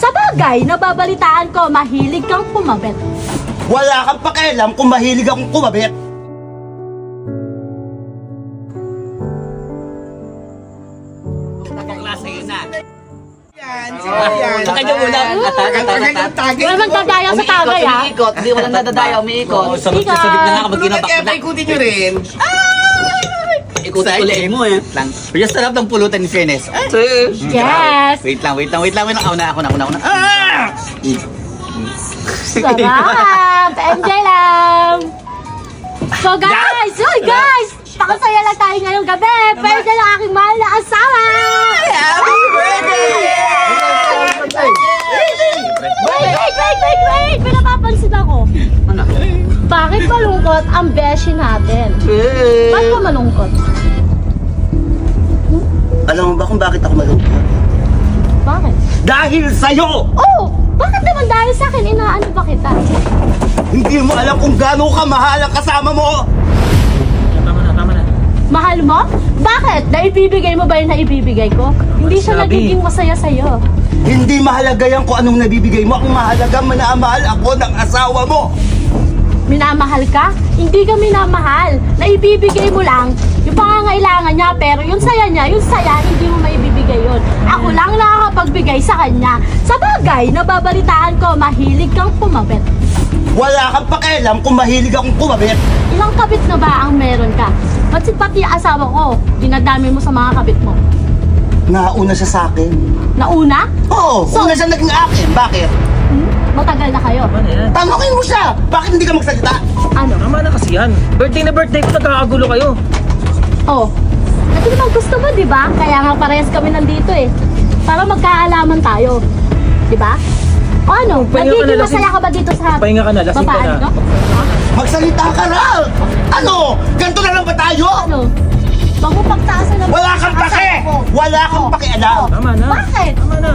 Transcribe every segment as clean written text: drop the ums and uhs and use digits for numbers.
Sa bagay, nababalitaan ko, mahilig kang kumabit. Wala kang pakialam kung mahilig akong kumabit. Klase yun na. Yan, sige yan. Kanya muna. Wala mang dadayaw sa tagay, ha? Umiikot, hindi walang nadadayaw, umiikot. Sabit na nga kapag Kaya paikutin nyo rin. Ikutin ulit mo eh. Just sarap ng pulutan ni Fairness. Yes! Wait lang. Ako na. Sarap! Enjoy lang! So guys! Uy guys! Pakasaya lang tayo ngayong gabi! Pwede lang aking mahal na asawa! Happy birthday! Wait! May napapansin ako. Ano? Bakit malungkot ang beshi natin? Bakit ka malungkot? Alam mo ba kung bakit ako malungkot? Bakit? Dahil sa'yo! Oh! Bakit naman dahil sa akin inaano ba kita? Hindi mo alam kung gaano ka mahal ang kasama mo! Tama na. Mahal mo? Bakit? Naibibigay mo ba yung naibibigay ko? Hindi siya nagiging masaya sa'yo. Hindi mahalaga yan kung anong nabibigay mo. Ang mahalaga, minamahal ako ng asawa mo! Minamahal ka? Hindi ka minamahal. Naibibigay mo lang yung pangangailangan niya, pero yung saya niya, hindi mo maibibigay yun. Ako lang nakakapagbigay sa kanya. Sa bagay, nababalitaan ko, mahilig kang kumabit. Wala kang pakialam kung mahilig akong kumabit. Ilang kabit na ba ang meron ka? Ba't pati asawa ko, dinadami mo sa mga kabit mo? Nauna siya sa akin. Nauna? Oo, una siya naging akin. Bakit? Matagal na kayo. Tanungin mo siya! Bakit hindi ka magsalita? Ano? Tama na kasi yan. Birthday na birthday ko, nagkakagulo kayo. Oh. Ito naman gusto mo, di ba? Kaya nga parehas kami nandito eh. Para magkaalaman tayo. Di ba? O ano? Nagiging masaya ka ba dito sa Pahinga ka na, lasing ka na. no? Magsalita ka, Ral! Ano? Ganito na lang ba tayo? Ano? Huwag mo pagtaasan ng Wala kang pake! Wala kang pakialam! Tama na. Bakit? Tama na.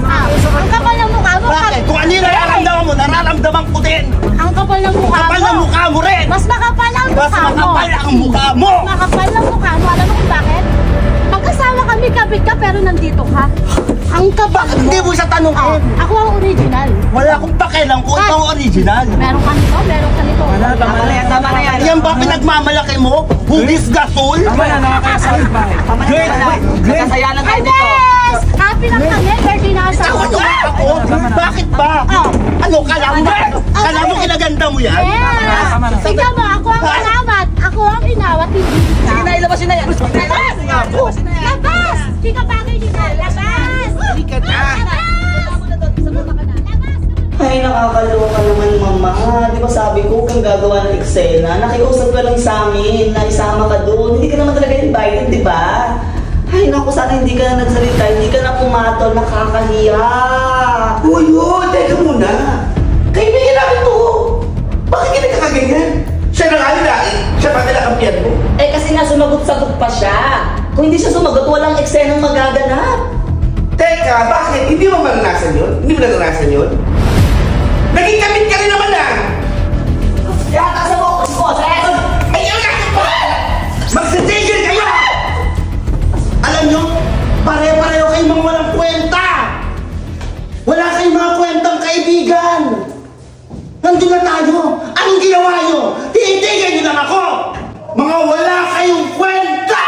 Ang kapal ng mukha mo. Bakit? Kung ano yung nararamdaman mo, nararamdaman ko din! Ang kapal ng mukha Kapal mo. ng mukha mo rin! Mas makapal ang Mas mukha mo. makapal ang mukha mo! Makapal ng mukha mo. Alam mo kung bakit? Magkasama kami, kabit ka, pero nandito ka. Ang kapal Bakit mo. hindi mo siya tanongin? Ako ang original. Wala akong pakialam kung ikaw ang original. Meron ka nito, meron ka nito. Tama na yan. Yan ba pinagmamalaki mo? Hugis gasol? Tama na, nakakasalit ba? Nagkasaya lang tayo dito. Yes! Happy lang kami, birthday na asawa ko. Ako? Bakit ba? Ano, kala mo? Kala mo kinaganda mo yan? Yes! Tignan mo, ako ang inawat. Ako ang inawat, hindi ka. Sige na, ilabasin na yan. Labas! Labas! Di ka bagay dito. Labas! Hindi ka na. Ay, nakakaloka naman, mama. Di ba sabi ko kung gagawa ng eksena, nakiusap ka lang sa amin na isama ka doon. Hindi ka naman talaga invited, di ba? Ay, naku, sana hindi ka na nagsalita, hindi ka na pumatol, nakakahiya. Uy, teka muna. Kaibigan namin to. Bakit ka nagkakaganyan? Siya na nga nilaki. Siya pa nilakampyan mo. Eh, kasi nga sumagot-sagot pa siya. Kung hindi siya sumagot, walang eksenang magaganap. Teka, bakit? Hindi mo maranasan yun? Hindi mo naranasan yun? Naging kamit ka rin naman ah! Yata sa focus mo, Sir! Ayun na ka pa! Magsitigil kayo! Alam nyo, pare-pareho kayong mga walang kwenta! Wala kayong mga kwentang kaibigan! Nandun na tayo! Anong ginawa nyo? Tiitigil nyo lang ako! Mga wala kayong kwenta!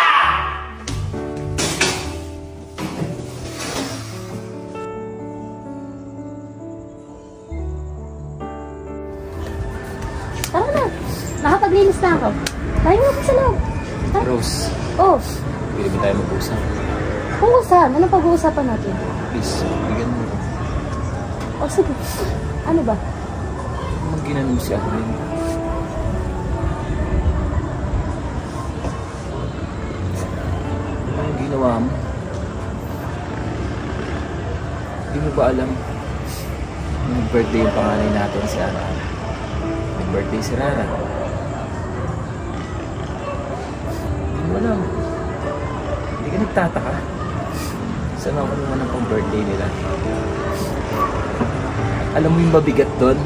Tara na. Nakapaglinis na ako. Tayo natin sa loob. Tara. Rose, Oh, pwede ba tayo mag-usap? pag-usapan. Anong pag-uusapan natin? Please, bigyan mo. Oh, sige. Ano ba? Mag-ginanong si Adeline. Anong ginawa mo? Hindi mo ba alam? Nung birthday yung panganay natin si Ana. Nag-birthday si Rara. Hindi mo alam. Hindi ka nagtataka. Saan ako naman ang pang-birthday nila? Alam mo yung mabigat doon?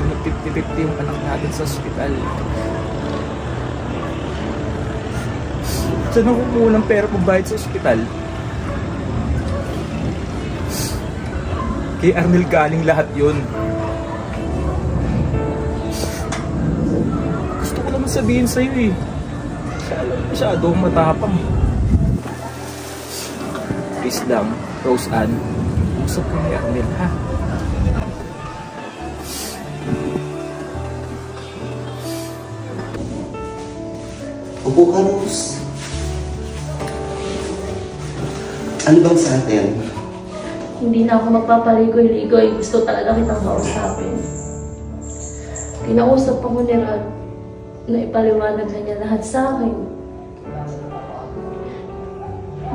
Yung 50-50 yung anak natin sa ospital. Saan ako kumuha ng pera pambayad sa ospital? Kay Arnel galing lahat yun. Gusto ko naman sabihin sa'yo eh. Siya alam masyadong matapang. Please lang, Rose Ann. Usap ko ni Arnel, ha? Upo ka, Rose. Ano bang sa atin? Hindi na ako magpapaligoy-ligoy. Gusto talaga kitang kausapin. Kinausap ako ni Rod na ipaliwanag na niya lahat sa akin.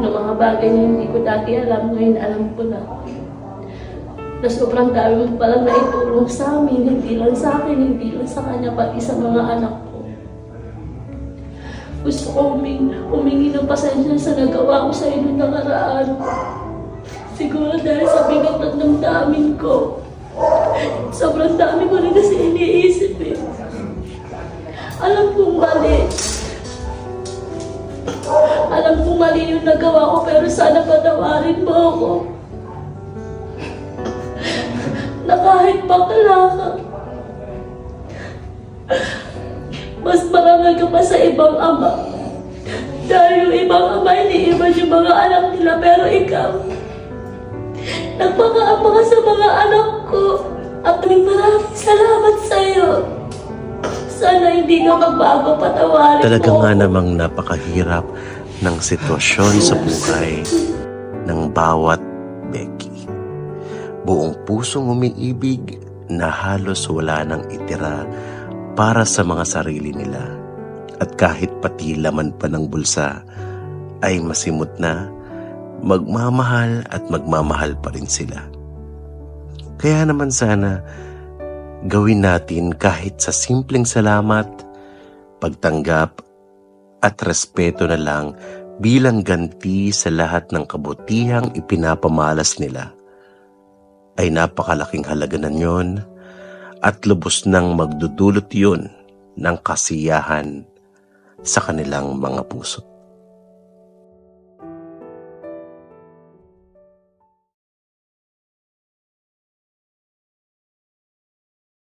Ng mga bagay na hindi ko dati alam, ngayon alam ko na. Na sobrang dami mo palang naitulong sa amin, hindi lang sa akin, hindi lang sa kanya, pati sa mga anak ko. Gusto ko humingi ng pasensya sa nagawa ko sa inyo nakaraan. Siguro dahil sa bigat at damdamin ko. Sobrang dami ko rin kasi iniisip eh. Alam kong mali. Alam kong mali yung nagawa ko, pero sana patawarin mo ako. Na kahit bakla ka, mas marangal ka pa sa ibang ama. Dahil yung ibang ama, iniiwan yung mga anak nila, pero ikaw, nagpakaama ka sa mga anak ko. At maraming salamat sa'yo. Sana hindi ka magbago, patawarin mo. Talaga nga namang napakahirap ng sitwasyon sa buhay ng bawat Becky. Buong pusong umiibig na halos wala nang itira para sa mga sarili nila. At kahit pati laman pa ng bulsa ay masimot na, magmamahal at magmamahal pa rin sila. Kaya naman sana gawin natin kahit sa simpleng salamat, pagtanggap at respeto na lang bilang ganti sa lahat ng kabutihang ipinapamalas nila. Ay napakalaking halaga na yun at lubos nang magdudulot yun ng kasiyahan sa kanilang mga puso.